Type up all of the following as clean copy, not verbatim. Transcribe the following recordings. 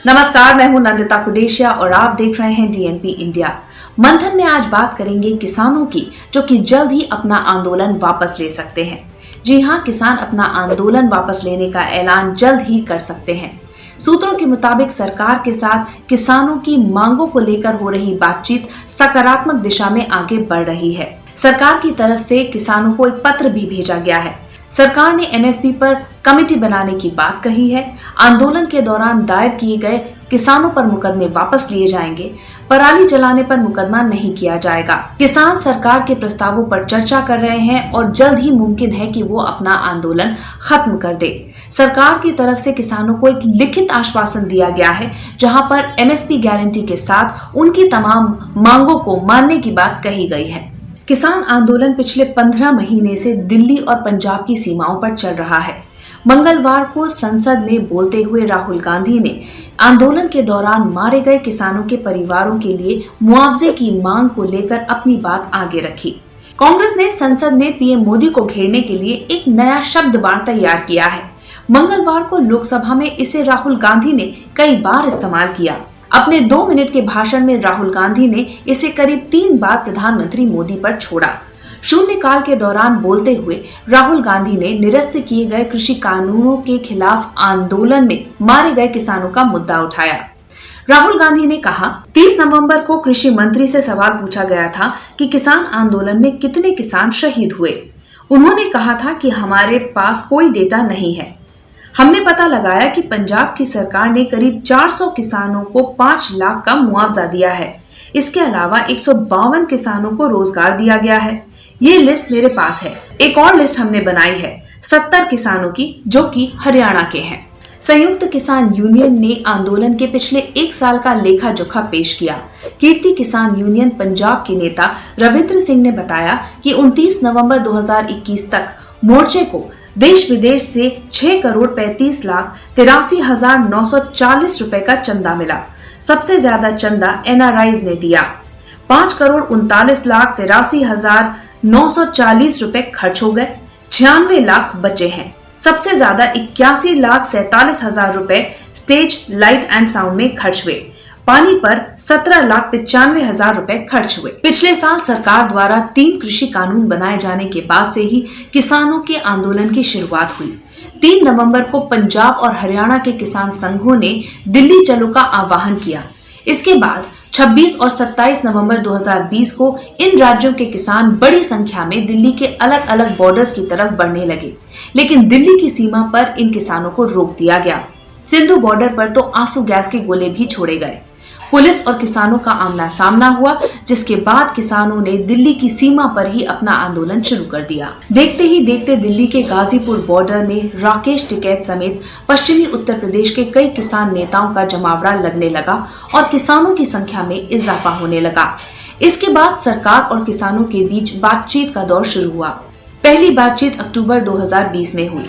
नमस्कार, मैं हूं नंदिता कुडेशिया और आप देख रहे हैं डीएनपी इंडिया। मंथन में आज बात करेंगे किसानों की, जो कि जल्द ही अपना आंदोलन वापस ले सकते हैं। जी हां, किसान अपना आंदोलन वापस लेने का ऐलान जल्द ही कर सकते हैं। सूत्रों के मुताबिक सरकार के साथ किसानों की मांगों को लेकर हो रही बातचीत सकारात्मक दिशा में आगे बढ़ रही है। सरकार की तरफ से किसानों को एक पत्र भी भेजा गया है। सरकार ने एमएसपी पर कमेटी बनाने की बात कही है। आंदोलन के दौरान दायर किए गए किसानों पर मुकदमे वापस लिए जाएंगे। पराली जलाने पर मुकदमा नहीं किया जाएगा। किसान सरकार के प्रस्तावों पर चर्चा कर रहे हैं और जल्द ही मुमकिन है कि वो अपना आंदोलन खत्म कर दे। सरकार की तरफ से किसानों को एक लिखित आश्वासन दिया गया है, जहां पर एमएसपी गारंटी के साथ उनकी तमाम मांगों को मानने की बात कही गई है। किसान आंदोलन पिछले 15 महीने से दिल्ली और पंजाब की सीमाओं पर चल रहा है। मंगलवार को संसद में बोलते हुए राहुल गांधी ने आंदोलन के दौरान मारे गए किसानों के परिवारों के लिए मुआवजे की मांग को लेकर अपनी बात आगे रखी। कांग्रेस ने संसद में पीएम मोदी को घेरने के लिए एक नया शब्दबाण तैयार किया है। मंगलवार को लोकसभा में इसे राहुल गांधी ने कई बार इस्तेमाल किया। अपने 2 मिनट के भाषण में राहुल गांधी ने इसे करीब 3 बार प्रधानमंत्री मोदी पर छोड़ा। शून्यकाल के दौरान बोलते हुए राहुल गांधी ने निरस्त किए गए कृषि कानूनों के खिलाफ आंदोलन में मारे गए किसानों का मुद्दा उठाया। राहुल गांधी ने कहा, 30 नवंबर को कृषि मंत्री से सवाल पूछा गया था कि किसान आंदोलन में कितने किसान शहीद हुए। उन्होंने कहा था कि हमारे पास कोई डेटा नहीं है। हमने पता लगाया कि पंजाब की सरकार ने करीब 400 किसानों को 5 लाख का मुआवजा दिया है। इसके अलावा 152 किसानों को रोजगार दिया गया है। ये लिस्ट मेरे पास है। एक और लिस्ट हमने बनाई है 70 किसानों की, जो कि हरियाणा के हैं। संयुक्त किसान यूनियन ने आंदोलन के पिछले 1 साल का लेखा जोखा पेश किया। कीर्ति किसान यूनियन पंजाब के नेता रविंद्र सिंह ने बताया कि 29 नवंबर 2021 तक मोर्चे को देश विदेश से 6,35,83,940 रुपए का चंदा मिला। सबसे ज्यादा चंदा एनआरआईज ने दिया। 5,39,83,940 रुपए खर्च हो गए। 96 लाख बचे हैं। सबसे ज्यादा 81,47,000 रुपए स्टेज लाइट एंड साउंड में खर्च हुए। पानी पर 17,95,000 रुपए खर्च हुए। पिछले साल सरकार द्वारा 3 कृषि कानून बनाए जाने के बाद से ही किसानों के आंदोलन की शुरुआत हुई। 3 नवंबर को पंजाब और हरियाणा के किसान संघों ने दिल्ली चलो का आह्वान किया। इसके बाद 26 और 27 नवंबर 2020 को इन राज्यों के किसान बड़ी संख्या में दिल्ली के अलग अलग बॉर्डर्स की तरफ बढ़ने लगे, लेकिन दिल्ली की सीमा पर इन किसानों को रोक दिया गया। सिंधु बॉर्डर पर तो आंसू गैस के गोले भी छोड़े गए। पुलिस और किसानों का आमना सामना हुआ, जिसके बाद किसानों ने दिल्ली की सीमा पर ही अपना आंदोलन शुरू कर दिया। देखते ही देखते दिल्ली के गाजीपुर बॉर्डर में राकेश टिकैत समेत पश्चिमी उत्तर प्रदेश के कई किसान नेताओं का जमावड़ा लगने लगा और किसानों की संख्या में इजाफा होने लगा। इसके बाद सरकार और किसानों के बीच बातचीत का दौर शुरू हुआ। पहली बातचीत अक्टूबर 2020 में हुई।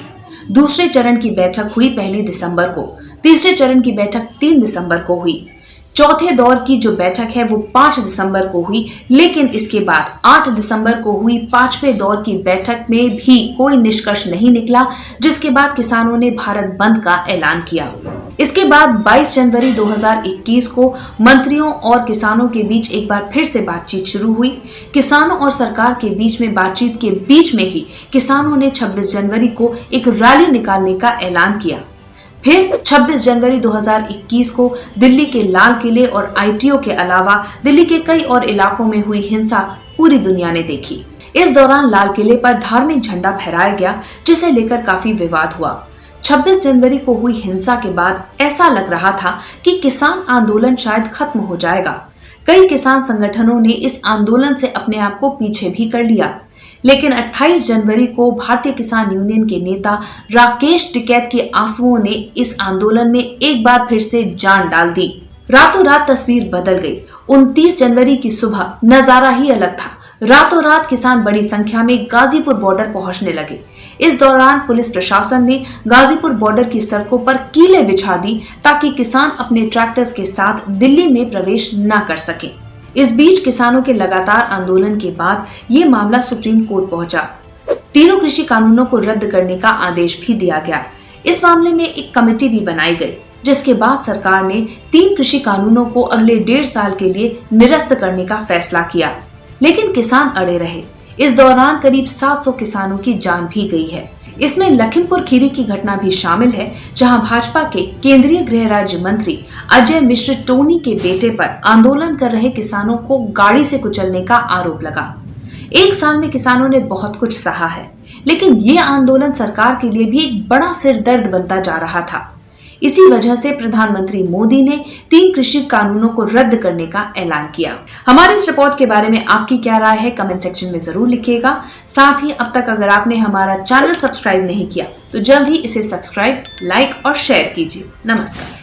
दूसरे चरण की बैठक हुई 1 दिसंबर को। तीसरे चरण की बैठक 3 दिसंबर को हुई। चौथे दौर की जो बैठक है वो 5 दिसंबर को हुई, लेकिन इसके बाद 8 दिसंबर को हुई 5वें दौर की बैठक में भी कोई निष्कर्ष नहीं निकला, जिसके बाद किसानों ने भारत बंद का ऐलान किया। इसके बाद 22 जनवरी 2021 को मंत्रियों और किसानों के बीच एक बार फिर से बातचीत शुरू हुई। किसानों और सरकार के बीच में बातचीत के बीच में ही किसानों ने 26 जनवरी को एक रैली निकालने का ऐलान किया। फिर 26 जनवरी 2021 को दिल्ली के लाल किले और आईटीओ के अलावा दिल्ली के कई और इलाकों में हुई हिंसा पूरी दुनिया ने देखी। इस दौरान लाल किले पर धार्मिक झंडा फहराया गया, जिसे लेकर काफी विवाद हुआ। 26 जनवरी को हुई हिंसा के बाद ऐसा लग रहा था कि किसान आंदोलन शायद खत्म हो जाएगा। कई किसान संगठनों ने इस आंदोलन से अपने आप को पीछे भी कर लिया, लेकिन 28 जनवरी को भारतीय किसान यूनियन के नेता राकेश टिकैत के आंसुओं ने इस आंदोलन में एक बार फिर से जान डाल दी। रातों रात तस्वीर बदल गई। 29 जनवरी की सुबह नजारा ही अलग था। रातों रात किसान बड़ी संख्या में गाजीपुर बॉर्डर पहुंचने लगे। इस दौरान पुलिस प्रशासन ने गाजीपुर बॉर्डर की सड़कों पर कीले बिछा दी, ताकि किसान अपने ट्रैक्टर्स के साथ दिल्ली में प्रवेश न कर सकें। इस बीच किसानों के लगातार आंदोलन के बाद ये मामला सुप्रीम कोर्ट पहुंचा। तीनों कृषि कानूनों को रद्द करने का आदेश भी दिया गया। इस मामले में एक कमेटी भी बनाई गई। जिसके बाद सरकार ने 3 कृषि कानूनों को अगले 1.5 साल के लिए निरस्त करने का फैसला किया, लेकिन किसान अड़े रहे। इस दौरान करीब 700 किसानों की जान भी गई है। इसमें लखीमपुर खीरी की घटना भी शामिल है, जहां भाजपा के केंद्रीय गृह राज्य मंत्री अजय मिश्र टोनी के बेटे पर आंदोलन कर रहे किसानों को गाड़ी से कुचलने का आरोप लगा। 1 साल में किसानों ने बहुत कुछ सहा है, लेकिन ये आंदोलन सरकार के लिए भी एक बड़ा सिरदर्द बनता जा रहा था। इसी वजह से प्रधानमंत्री मोदी ने 3 कृषि कानूनों को रद्द करने का ऐलान किया। हमारे इस रिपोर्ट के बारे में आपकी क्या राय है, कमेंट सेक्शन में जरूर लिखिएगा। साथ ही अब तक अगर आपने हमारा चैनल सब्सक्राइब नहीं किया तो जल्द ही इसे सब्सक्राइब, लाइक और शेयर कीजिए। नमस्कार।